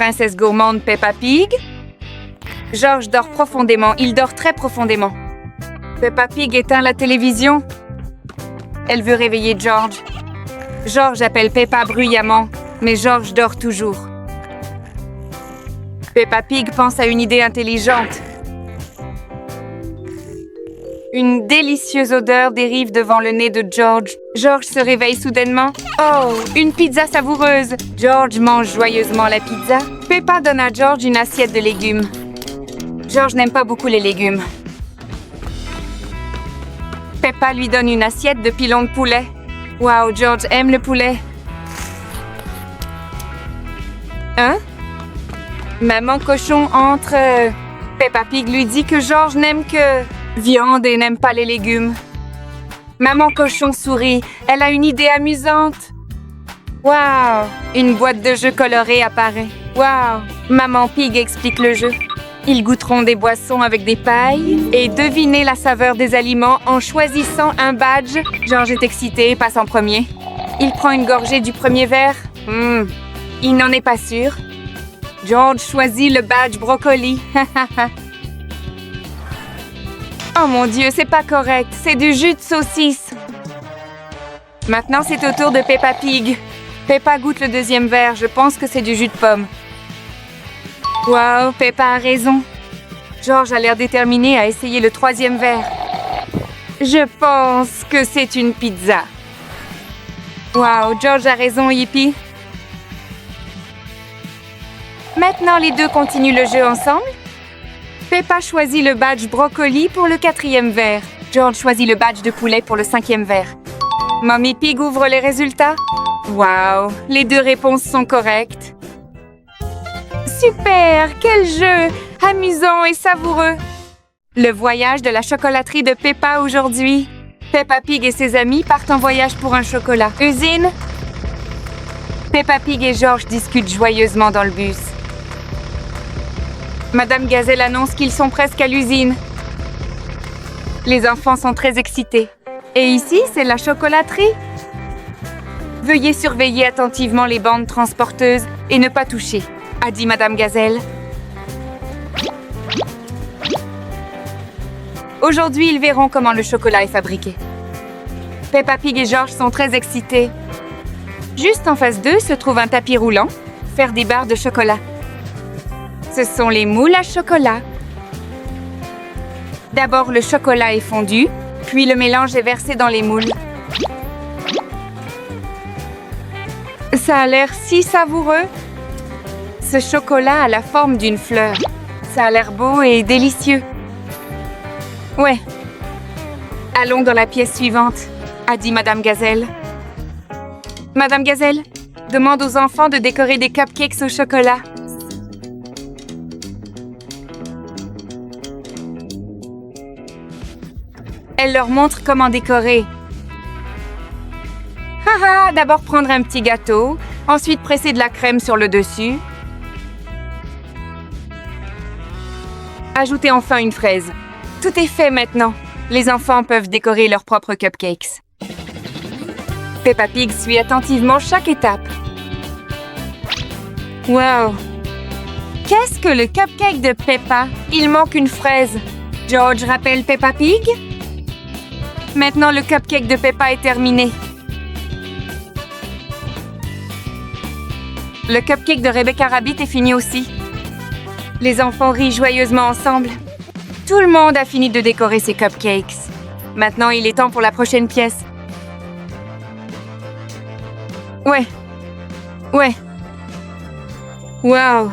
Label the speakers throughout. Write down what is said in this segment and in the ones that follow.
Speaker 1: princesse gourmande Peppa Pig. George dort profondément. Il dort très profondément. Peppa Pig éteint la télévision. Elle veut réveiller George. George appelle Peppa bruyamment, mais George dort toujours. Peppa Pig pense à une idée intelligente. Une délicieuse odeur dérive devant le nez de George. George se réveille soudainement. Oh, une pizza savoureuse! George mange joyeusement la pizza. Peppa donne à George une assiette de légumes. George n'aime pas beaucoup les légumes. Peppa lui donne une assiette de pilons de poulet. Wow, George aime le poulet. Hein? Maman cochon entre... Peppa Pig lui dit que George n'aime que viande et n'aime pas les légumes. Maman cochon sourit. Elle a une idée amusante. Wow! Une boîte de jeux colorés apparaît. Wow! Maman Pig explique le jeu. Ils goûteront des boissons avec des pailles et deviner la saveur des aliments en choisissant un badge. George est excité et passe en premier. Il prend une gorgée du premier verre. Il n'en est pas sûr. George choisit le badge brocoli. Oh mon Dieu, c'est pas correct. C'est du jus de saucisse. Maintenant, c'est au tour de Peppa Pig. Peppa goûte le deuxième verre. Je pense que c'est du jus de pomme. Wow, Peppa a raison. George a l'air déterminé à essayer le troisième verre. Je pense que c'est une pizza. Wow, George a raison, Yippie. Maintenant, les deux continuent le jeu ensemble. Peppa choisit le badge brocoli pour le quatrième verre. George choisit le badge de poulet pour le cinquième verre. Mommy Pig ouvre les résultats. Wow, les deux réponses sont correctes. Super! Quel jeu! Amusant et savoureux! Le voyage de la chocolaterie de Peppa aujourd'hui. Peppa Pig et ses amis partent en voyage pour un chocolat. Usine? Peppa Pig et George discutent joyeusement dans le bus. Madame Gazelle annonce qu'ils sont presque à l'usine. Les enfants sont très excités. Et ici, c'est la chocolaterie. Veuillez surveiller attentivement les bandes transporteuses et ne pas toucher, a dit Madame Gazelle. Aujourd'hui, ils verront comment le chocolat est fabriqué. Peppa Pig et George sont très excités. Juste en face d'eux se trouve un tapis roulant, faire des barres de chocolat. Ce sont les moules à chocolat. D'abord, le chocolat est fondu, puis le mélange est versé dans les moules. Ça a l'air si savoureux. Ce chocolat a la forme d'une fleur. Ça a l'air beau et délicieux. Ouais. Allons dans la pièce suivante, a dit Madame Gazelle. Madame Gazelle, demande aux enfants de décorer des cupcakes au chocolat. Elle leur montre comment décorer. Haha, d'abord prendre un petit gâteau, ensuite presser de la crème sur le dessus. Ajoutez enfin une fraise. Tout est fait maintenant. Les enfants peuvent décorer leurs propres cupcakes. Peppa Pig suit attentivement chaque étape. Wow! Qu'est-ce que le cupcake de Peppa? Il manque une fraise. George rappelle Peppa Pig. Maintenant, le cupcake de Peppa est terminé. Le cupcake de Rebecca Rabbit est fini aussi. Les enfants rient joyeusement ensemble. Tout le monde a fini de décorer ses cupcakes. Maintenant, il est temps pour la prochaine pièce. Ouais. Wow!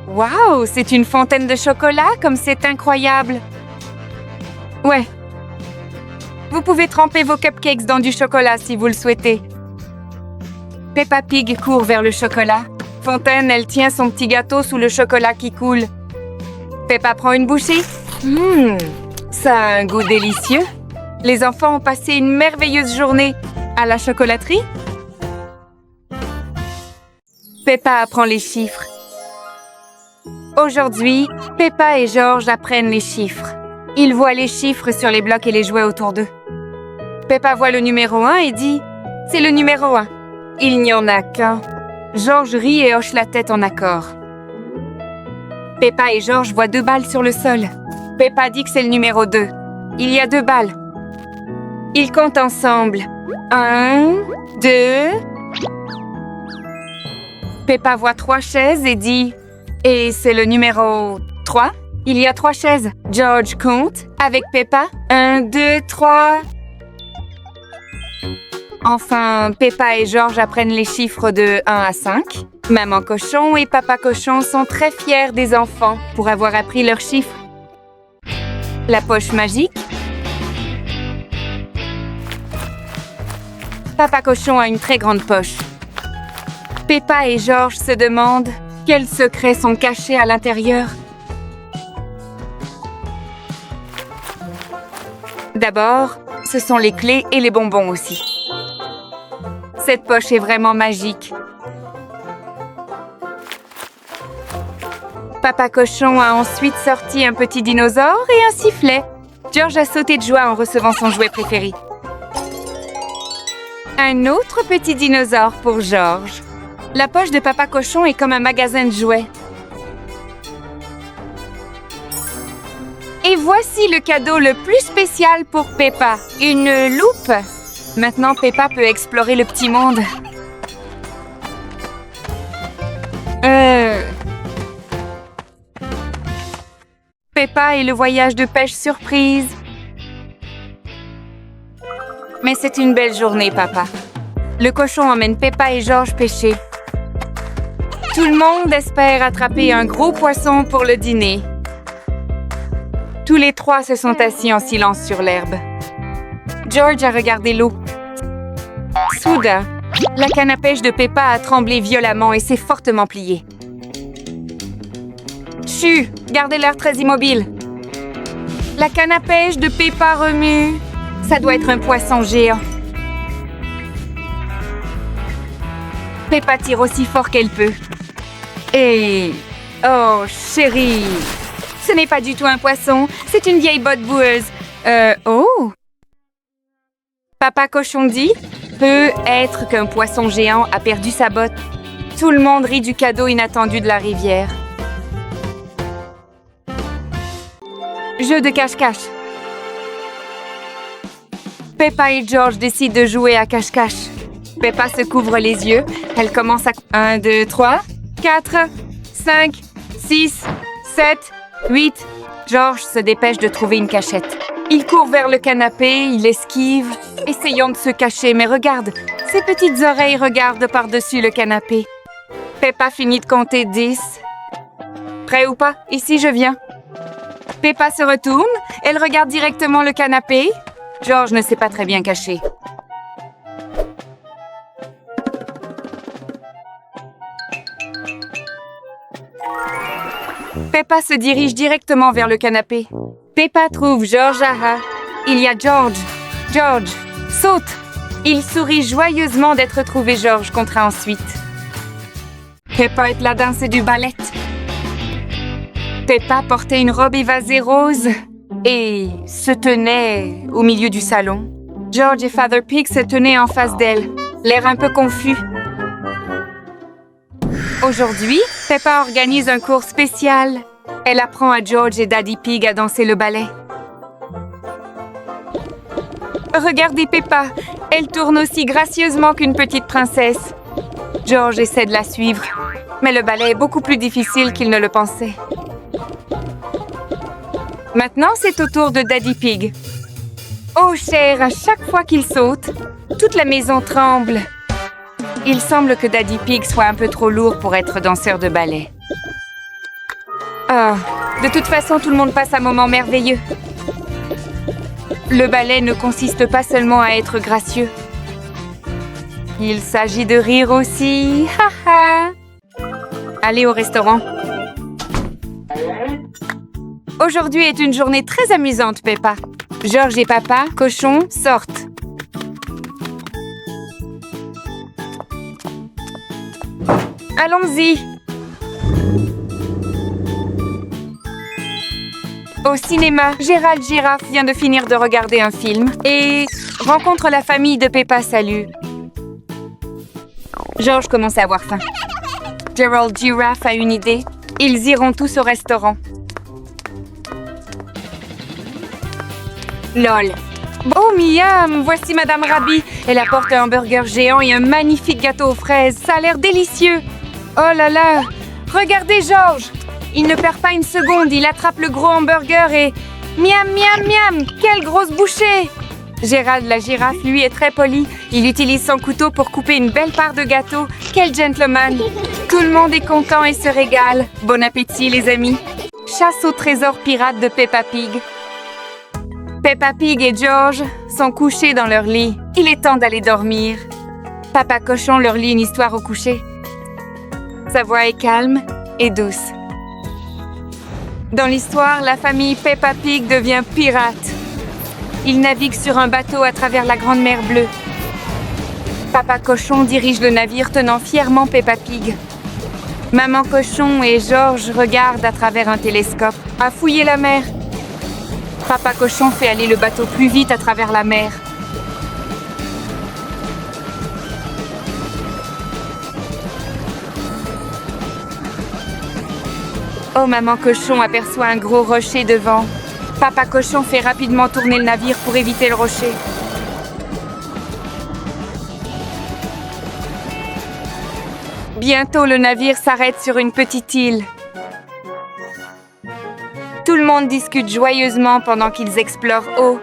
Speaker 1: Wow! C'est une fontaine de chocolat, comme c'est incroyable! Ouais. Vous pouvez tremper vos cupcakes dans du chocolat si vous le souhaitez. Peppa Pig court vers le chocolat. Fontaine, elle tient son petit gâteau sous le chocolat qui coule. Peppa prend une bouchée. Ça a un goût délicieux. Les enfants ont passé une merveilleuse journée à la chocolaterie. Peppa apprend les chiffres. Aujourd'hui, Peppa et George apprennent les chiffres. Ils voient les chiffres sur les blocs et les jouets autour d'eux. Peppa voit le numéro 1 et dit « C'est le numéro 1. Il n'y en a qu'un. George rit et hoche la tête en accord. Peppa et George voient 2 balles sur le sol. Peppa dit que c'est le numéro 2. Il y a 2 balles. Ils comptent ensemble. 1, 2... Peppa voit 3 chaises et dit « Et c'est le numéro 3 ?» Il y a 3 chaises. George compte avec Peppa. 1, 2, 3... Enfin, Peppa et George apprennent les chiffres de 1 à 5. Maman cochon et papa cochon sont très fiers des enfants pour avoir appris leurs chiffres. La poche magique. Papa cochon a une très grande poche. Peppa et George se demandent quels secrets sont cachés à l'intérieur. D'abord, ce sont les clés et les bonbons aussi. Cette poche est vraiment magique. Papa cochon a ensuite sorti un petit dinosaure et un sifflet. George a sauté de joie en recevant son jouet préféré. Un autre petit dinosaure pour George. La poche de Papa cochon est comme un magasin de jouets. Et voici le cadeau le plus spécial pour Peppa. Une loupe. Maintenant, Peppa peut explorer le petit monde. Peppa et le voyage de pêche surprise. Mais c'est une belle journée, papa. Le cochon emmène Peppa et George pêcher. Tout le monde espère attraper un gros poisson pour le dîner. Tous les 3 se sont assis en silence sur l'herbe. George a regardé l'eau. Soudain, la canne à pêche de Peppa a tremblé violemment et s'est fortement pliée. Chut! Gardez l'air très immobile. La canne à pêche de Peppa remue. Ça doit être un poisson géant. Peppa tire aussi fort qu'elle peut. Et... oh, chérie! Ce n'est pas du tout un poisson, c'est une vieille botte boueuse. Oh! Papa cochon dit, peut être qu'un poisson géant a perdu sa botte. Tout le monde rit du cadeau inattendu de la rivière. Jeu de cache-cache. Peppa et George décident de jouer à cache-cache. Peppa se couvre les yeux. Elle commence à... 1, 2, 3, 4, 5, 6, 7, 8. George se dépêche de trouver une cachette. Il court vers le canapé, il esquive, essayant de se cacher, mais regarde, ses petites oreilles regardent par-dessus le canapé. Peppa finit de compter 10. Prêt ou pas? Ici, je viens. Peppa se retourne, elle regarde directement le canapé. George ne s'est pas très bien caché. Peppa se dirige directement vers le canapé. Peppa trouve George. Il y a George. George, saute! Il sourit joyeusement d'être trouvé. George comptera ensuite. Peppa est la danse du ballet. Peppa portait une robe évasée rose et se tenait au milieu du salon. George et Father Pig se tenaient en face d'elle, l'air un peu confus. Aujourd'hui, Peppa organise un cours spécial. Elle apprend à George et Daddy Pig à danser le ballet. Regardez Peppa, elle tourne aussi gracieusement qu'une petite princesse. George essaie de la suivre, mais le ballet est beaucoup plus difficile qu'il ne le pensait. Maintenant, c'est au tour de Daddy Pig. Oh, cher, à chaque fois qu'il saute, toute la maison tremble. Il semble que Daddy Pig soit un peu trop lourd pour être danseur de ballet. Ah, de toute façon, tout le monde passe un moment merveilleux. Le ballet ne consiste pas seulement à être gracieux. Il s'agit de rire aussi. Ha ha! Allez au restaurant. Aujourd'hui est une journée très amusante, Peppa. George et Papa cochon sortent. Allons-y. Au cinéma, Gérald Girafe vient de finir de regarder un film et rencontre la famille de Peppa. Salut. George commence à avoir faim. Gerald Giraffe a une idée. Ils iront tous au restaurant. Lol. Oh, miam! Voici Madame Rabi. Elle apporte un hamburger géant et un magnifique gâteau aux fraises. Ça a l'air délicieux. Oh là là! Regardez George! Il ne perd pas une seconde. Il attrape le gros hamburger et... Miam, miam, miam! Quelle grosse bouchée! Gérald la girafe, lui, est très poli. Il utilise son couteau pour couper une belle part de gâteau. Quel gentleman! Tout le monde est content et se régale. Bon appétit, les amis. Chasse au trésor pirate de Peppa Pig. Peppa Pig et George sont couchés dans leur lit. Il est temps d'aller dormir. Papa Cochon leur lit une histoire au coucher. Sa voix est calme et douce. Dans l'histoire, la famille Peppa Pig devient pirate. Ils naviguent sur un bateau à travers la Grande Mer Bleue. Papa Cochon dirige le navire tenant fièrement Peppa Pig. Maman Cochon et George regardent à travers un télescope à fouiller la mer. Papa Cochon fait aller le bateau plus vite à travers la mer. Oh, Maman Cochon aperçoit un gros rocher devant. Papa Cochon fait rapidement tourner le navire pour éviter le rocher. Bientôt, le navire s'arrête sur une petite île. Tout le monde discute joyeusement pendant qu'ils explorent haut.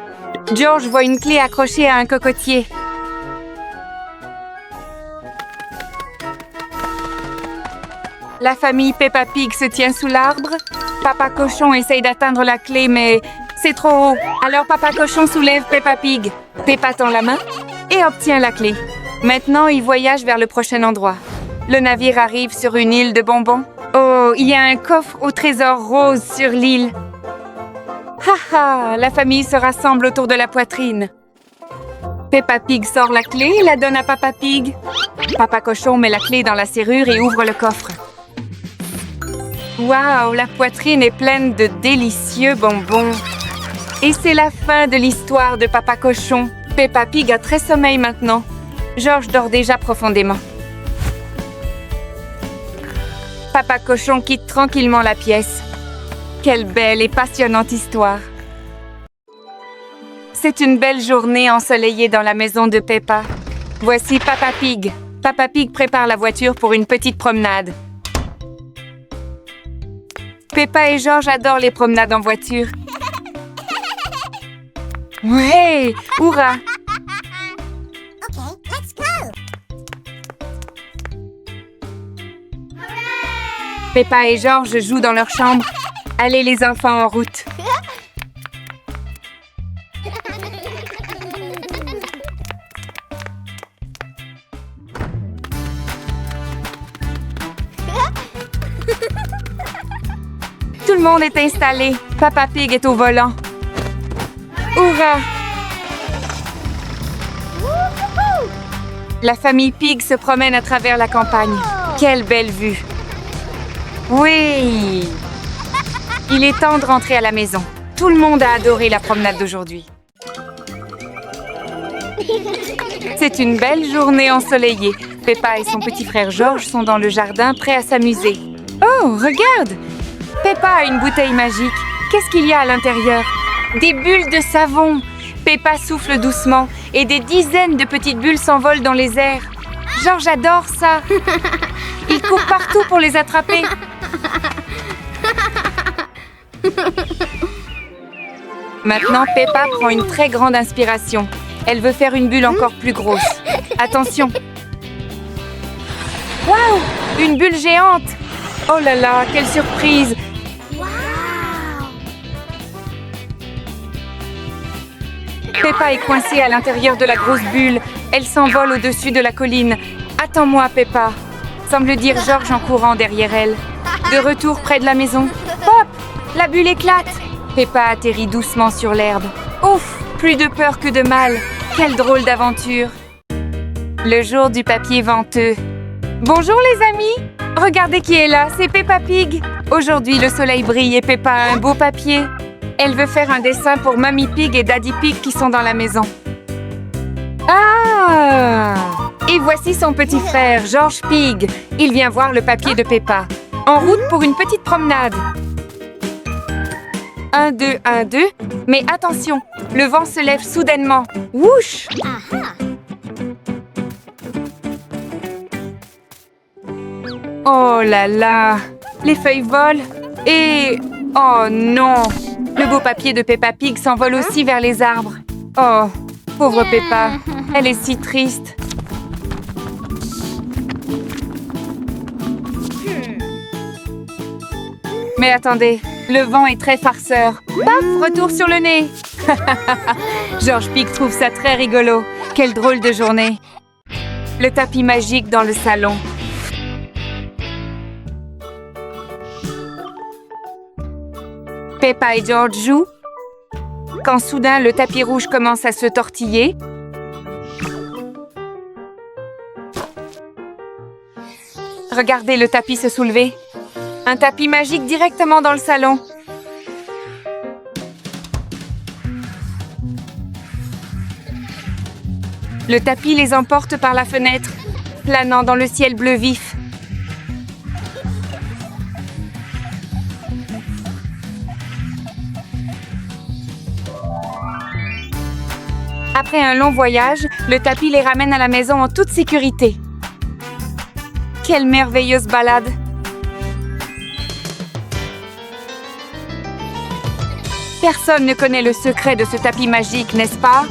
Speaker 1: George voit une clé accrochée à un cocotier. La famille Peppa Pig se tient sous l'arbre. Papa Cochon essaye d'atteindre la clé, mais c'est trop haut. Alors Papa Cochon soulève Peppa Pig. Peppa tend la main et obtient la clé. Maintenant, il voyage vers le prochain endroit. Le navire arrive sur une île de bonbons. Oh, il y a un coffre au trésor rose sur l'île. Ha ha, la famille se rassemble autour de la poitrine. Peppa Pig sort la clé et la donne à Papa Pig. Papa Cochon met la clé dans la serrure et ouvre le coffre. Waouh, la poitrine est pleine de délicieux bonbons. Et c'est la fin de l'histoire de Papa Cochon. Peppa Pig a très sommeil maintenant. George dort déjà profondément. Papa Cochon quitte tranquillement la pièce. Quelle belle et passionnante histoire. C'est une belle journée ensoleillée dans la maison de Peppa. Voici Papa Pig. Papa Pig prépare la voiture pour une petite promenade. Peppa et George adorent les promenades en voiture. Ouais, hurrah!
Speaker 2: Okay, let's go.
Speaker 1: Peppa et George jouent dans leur chambre. Allez les enfants, en route. Tout le monde est installé. Papa Pig est au volant. Hurrah! La famille Pig se promène à travers la campagne. Quelle belle vue! Oui! Il est temps de rentrer à la maison. Tout le monde a adoré la promenade d'aujourd'hui. C'est une belle journée ensoleillée. Peppa et son petit frère George sont dans le jardin, prêts à s'amuser. Oh, regarde! Peppa a une bouteille magique. Qu'est-ce qu'il y a à l'intérieur? Des bulles de savon. Peppa souffle doucement et des dizaines de petites bulles s'envolent dans les airs. George adore ça. Il court partout pour les attraper. Maintenant, Peppa prend une très grande inspiration. Elle veut faire une bulle encore plus grosse. Attention! Waouh! Une bulle géante! Oh là là, quelle surprise! Peppa est coincée à l'intérieur de la grosse bulle. Elle s'envole au-dessus de la colline. Attends-moi, Peppa, semble dire George en courant derrière elle. De retour près de la maison. Pop! La bulle éclate! Peppa atterrit doucement sur l'herbe. Ouf! Plus de peur que de mal. Quelle drôle d'aventure! Le jour du papier venteux. Bonjour les amis! Regardez qui est là, c'est Peppa Pig. Aujourd'hui, le soleil brille et Peppa a un beau papier. Elle veut faire un dessin pour Mamie Pig et Daddy Pig qui sont dans la maison. Ah! Et voici son petit frère, George Pig. Il vient voir le papier de Peppa. En route pour une petite promenade. 1, 2, 1, 2. Mais attention, le vent se lève soudainement. Whoosh! Oh là là! Les feuilles volent et... Oh non! Le beau papier de Peppa Pig s'envole aussi vers les arbres. Oh, pauvre Peppa. Elle est si triste. Mais attendez, le vent est très farceur. Paf, retour sur le nez. George Pig trouve ça très rigolo. Quelle drôle de journée. Le tapis magique dans le salon. Peppa et George jouent. Quand soudain, le tapis rouge commence à se tortiller. Regardez le tapis se soulever. Un tapis magique directement dans le salon. Le tapis les emporte par la fenêtre, planant dans le ciel bleu vif. Après un long voyage, le tapis les ramène à la maison en toute sécurité. Quelle merveilleuse balade! Personne ne connaît le secret de ce tapis magique, n'est-ce pas?